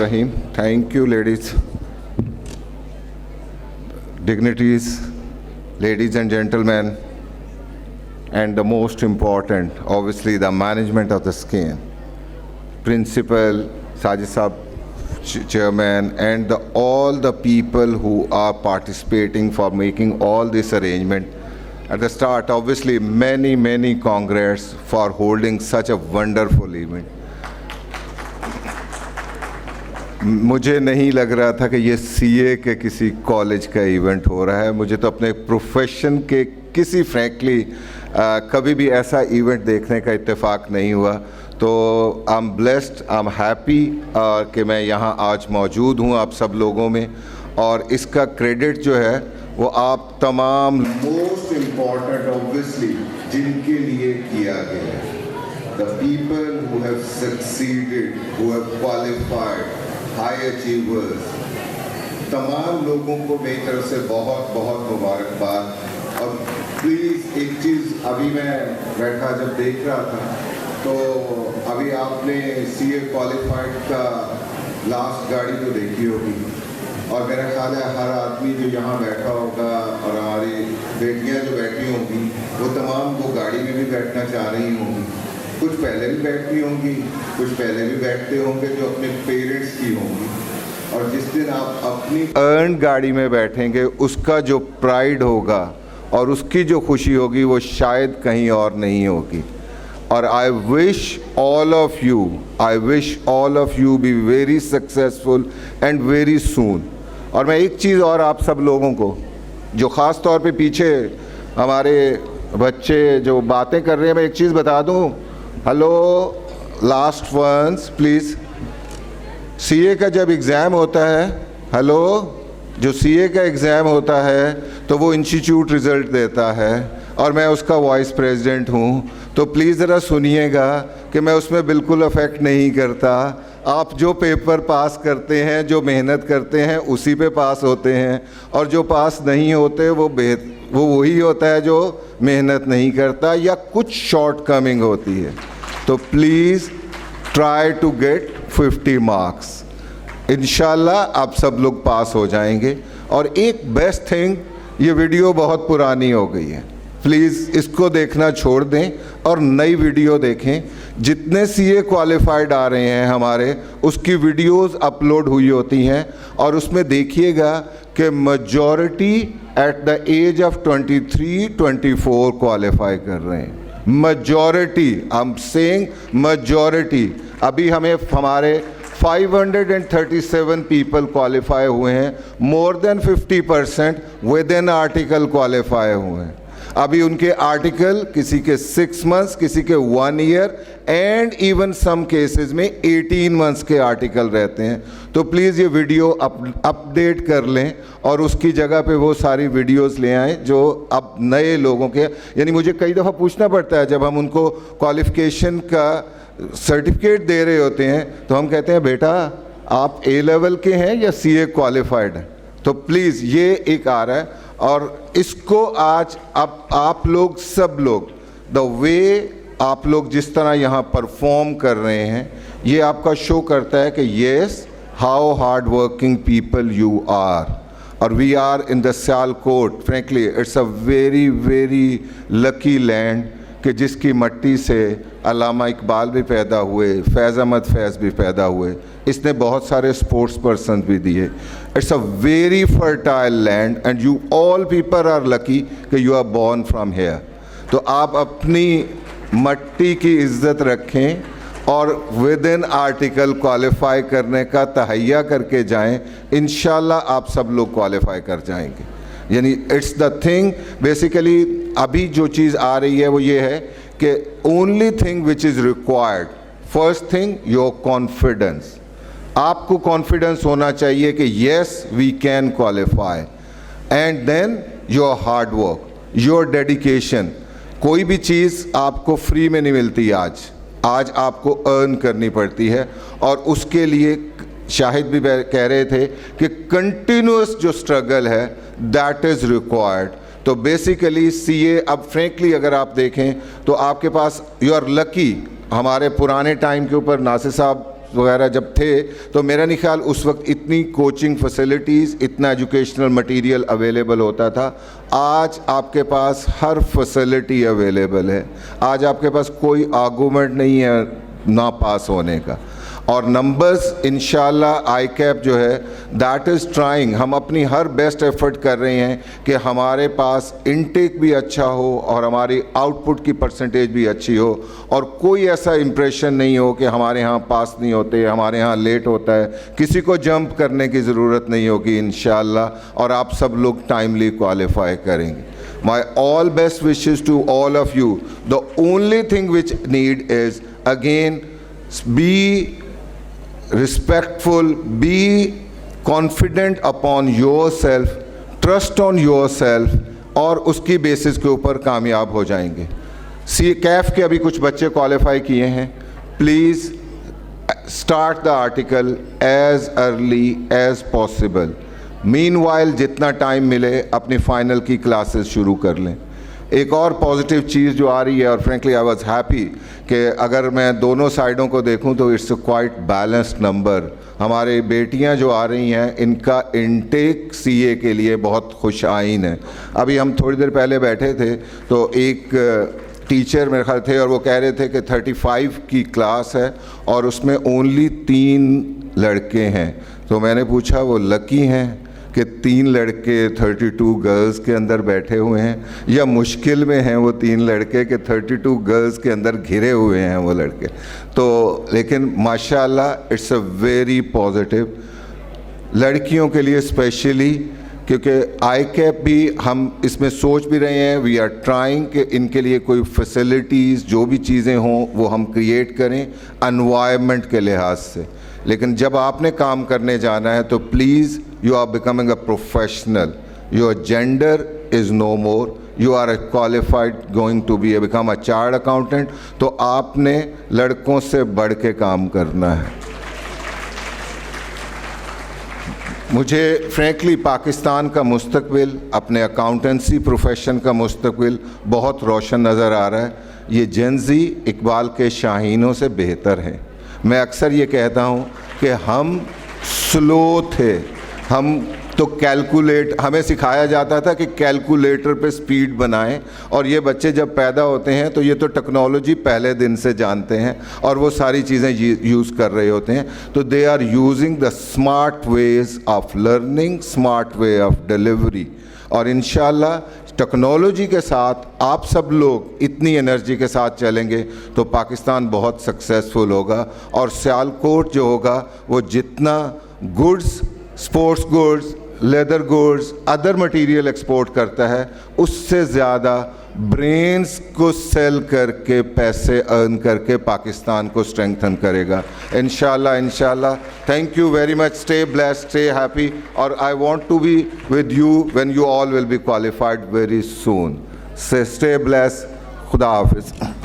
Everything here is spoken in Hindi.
Rahim. Thank you, ladies, dignitaries, ladies and gentlemen, and the most important, obviously, the management of the scheme. Principal, Sajid Saab, Chairman, and all the people who are participating for making all this arrangement. At the start, obviously, many congrats for holding such a wonderful event. मुझे नहीं लग रहा था कि ये सीए के किसी कॉलेज का इवेंट हो रहा है. मुझे तो अपने प्रोफेशन के किसी फ्रैंकली कभी भी ऐसा इवेंट देखने का इत्तेफाक नहीं हुआ. तो I am blessed, I am happy कि मैं यहाँ आज मौजूद हूँ आप सब लोगों में. और इसका क्रेडिट जो है वो आप तमाम मोस्ट इम्पॉर्टेंट ऑब्वियसली जिनके लिए किया गया है. The people who have succeeded, who have qualified, high achievers, तमाम लोगों को मेरी तरफ से बहुत बहुत मुबारकबाद. और प्लीज़ एक चीज़, अभी मैं बैठा जब देख रहा था तो अभी आपने सीए क्वालिफाइड का लास्ट गाड़ी तो देखी होगी, और मेरा ख्याल है हर आदमी जो यहाँ बैठा होगा और हमारी बेटियाँ जो बैठी होंगी वो तमाम वो गाड़ी में भी बैठना चाह रही होंगी. कुछ पहले भी बैठती होंगी, कुछ पहले भी बैठते होंगे जो अपने पेरेंट्स की होंगी. और जिस दिन आप अपनी अर्न गाड़ी में बैठेंगे उसका जो प्राइड होगा और उसकी जो खुशी होगी वो शायद कहीं और नहीं होगी. और I wish all of you be very successful and very soon. और मैं एक चीज़ और आप सब लोगों को, जो ख़ास तौर पे पीछे हमारे बच्चे जो बातें कर रहे हैं, मैं एक चीज़ बता दूं. Hello last ones please, CA का जब एग्ज़ाम होता है, हेलो, जो सीए का एग्ज़ाम होता है तो वो इंस्टीट्यूट रिज़ल्ट देता है और मैं उसका वाइस प्रेसिडेंट हूँ. तो प्लीज़ ज़रा सुनिएगा कि मैं उसमें बिल्कुल अफेक्ट नहीं करता. आप जो पेपर पास करते हैं, जो मेहनत करते हैं, उसी पे पास होते हैं. और जो पास नहीं होते वो वही होता है जो मेहनत नहीं करता या कुछ शॉर्ट कमिंग होती है. तो please try to get 50 marks. इंशाल्लाह आप सब लोग पास हो जाएंगे. और एक बेस्ट थिंग, ये वीडियो बहुत पुरानी हो गई है, प्लीज़ इसको देखना छोड़ दें और नई वीडियो देखें. जितने सीए क्वालिफाइड आ रहे हैं हमारे, उसकी वीडियोस अपलोड हुई होती हैं और उसमें देखिएगा कि majority at the age of 23-24 qualify कर रहे हैं. Majority, I am saying majority. अभी हमारे 537 पीपल क्वालिफाई हुए हैं. More than 50% within article qualify हुए हैं. अभी उनके आर्टिकल किसी के 6 मंथ्स, किसी के 1 year and even some cases में 18 मंथ्स के आर्टिकल रहते हैं. तो प्लीज़ ये वीडियो अपडेट कर लें और उसकी जगह पे वो सारी वीडियोस ले आएँ जो अब नए लोगों के, यानी मुझे कई दफ़ा पूछना पड़ता है जब हम उनको क्वालिफ़िकेशन का सर्टिफिकेट दे रहे होते हैं तो हम कहते हैं बेटा आप ए लेवल के हैं या सीए क्वालिफाइड हैं. तो प्लीज़ ये एक आ रहा है और इसको आज अब आप लोग सब लोग, द वे आप लोग जिस तरह यहाँ परफॉर्म कर रहे हैं, ये आपका शो करता है कि yes how hard working people you are. और we are in the Sialkot. Frankly it's a very very lucky land कि जिसकी मट्टी से अल्लामा इकबाल भी पैदा हुए, फैज़ अहमद फैज़ भी पैदा हुए, इसने बहुत सारे स्पोर्ट्स पर्सन भी दिए. It's a very fertile land and you all people are lucky कि you are born from here. तो आप अपनी मट्टी की इज्जत रखें और विद इन आर्टिकल क्वालिफाई करने का तहैया करके जाएं. इंशाल्लाह आप सब लोग क्वालिफाई कर जाएंगे. यानी इट्स द थिंग बेसिकली. अभी जो चीज़ आ रही है वो ये है कि only thing which is required, first thing your confidence. आपको कॉन्फिडेंस होना चाहिए कि yes we can qualify. And then your hard work, your dedication. कोई भी चीज़ आपको फ्री में नहीं मिलती. आज आपको अर्न करनी पड़ती है और उसके लिए शाहिद भी कह रहे थे कि कंटिन्यूस जो स्ट्रगल है दैट इज़ रिक्वायर्ड. तो बेसिकली सीए अब फ्रेंकली अगर आप देखें तो आपके पास, यू आर लकी. हमारे पुराने टाइम के ऊपर नासिर साहब वगैरह जब थे तो मेरा नहीं ख्याल उस वक्त इतनी कोचिंग फैसिलिटीज़, इतना एजुकेशनल मटेरियल अवेलेबल होता था। आज आपके पास हर फैसिलिटी अवेलेबल है। आज आपके पास कोई आर्गूमेंट नहीं है ना पास होने का। और नंबर्स इंशाल्लाह आईकैप जो है दैट इज़ ट्राइंग, हम अपनी हर बेस्ट एफर्ट कर रहे हैं कि हमारे पास इनटेक भी अच्छा हो और हमारी आउटपुट की परसेंटेज भी अच्छी हो, और कोई ऐसा इम्प्रेशन नहीं हो कि हमारे यहाँ पास नहीं होते, हमारे यहाँ लेट होता है। किसी को जंप करने की ज़रूरत नहीं होगी इंशाल्लाह, और आप सब लोग टाइमली क्वालिफाई करेंगे। My all best wishes to all of you. The only thing which need is again be respectful, be confident upon yourself, trust on yourself, और उसकी बेसिस के ऊपर कामयाब हो जाएंगे। कैफ के अभी कुछ बच्चे क्वालिफाई किए हैं, please start the article as early as possible. Meanwhile जितना टाइम मिले अपनी फाइनल की क्लासेस शुरू कर लें। एक और पॉजिटिव चीज़ जो आ रही है, और फ्रेंकली आई वाज हैप्पी कि अगर मैं दोनों साइडों को देखूं तो it's a quite balanced number. हमारे बेटियां जो आ रही हैं इनका इनटेक सीए के लिए बहुत खुश आइन है। अभी हम थोड़ी देर पहले बैठे थे तो एक टीचर मेरे ख्याल थे और वो कह रहे थे कि 35 की क्लास है और उसमें ओनली 3 लड़के हैं। तो मैंने पूछा वो लकी हैं कि 3 लड़के 32 गर्ल्स के अंदर बैठे हुए हैं, या मुश्किल में हैं वो 3 लड़के कि 32 गर्ल्स के अंदर घिरे हुए हैं वो लड़के। तो लेकिन माशाल्लाह इट्स अ वेरी पॉजिटिव, लड़कियों के लिए स्पेशली, क्योंकि आईकैप भी हम इसमें सोच भी रहे हैं, वी आर ट्राइंग कि इनके लिए कोई फैसिलिटीज़ जो भी चीज़ें हों वो हम क्रिएट करें एनवायरनमेंट के लिहाज से। लेकिन जब आपने काम करने जाना है तो please you are becoming a professional, your gender is no more, you are a qualified going to be become a chartered accountant। तो आपने लड़कों से बढ़ के काम करना है। मुझे फ्रैंकली पाकिस्तान का मुस्तकबिल, अपने अकाउंटेंसी प्रोफेशन का मुस्तकबिल बहुत रोशन नज़र आ रहा है। ये जेनज़ी इकबाल के शाहीनों से बेहतर है। मैं अक्सर ये कहता हूँ कि हम स्लो थे, हम तो हमें सिखाया जाता था कि कैलकुलेटर पे स्पीड बनाएं, और ये बच्चे जब पैदा होते हैं तो ये तो टेक्नोलॉजी पहले दिन से जानते हैं और वो सारी चीज़ें यूज़ कर रहे होते हैं। तो they are using the smart ways of learning, smart way of delivery. और इंशाल्लाह टेक्नोलॉजी के साथ आप सब लोग इतनी एनर्जी के साथ चलेंगे तो पाकिस्तान बहुत सक्सेसफुल होगा, और सियालकोट जो होगा वो जितना goods, sports goods, leather goods, other material export करता है, उससे ज़्यादा ब्रेन्स को सेल करके पैसे अर्न करके पाकिस्तान को स्ट्रेंथन करेगा इंशाल्लाह। इंशाल्लाह। Thank you very much, stay blessed, stay happy, और I want to be with you when you all will be qualified very soon. Stay blessed, खुदा हाफिज़।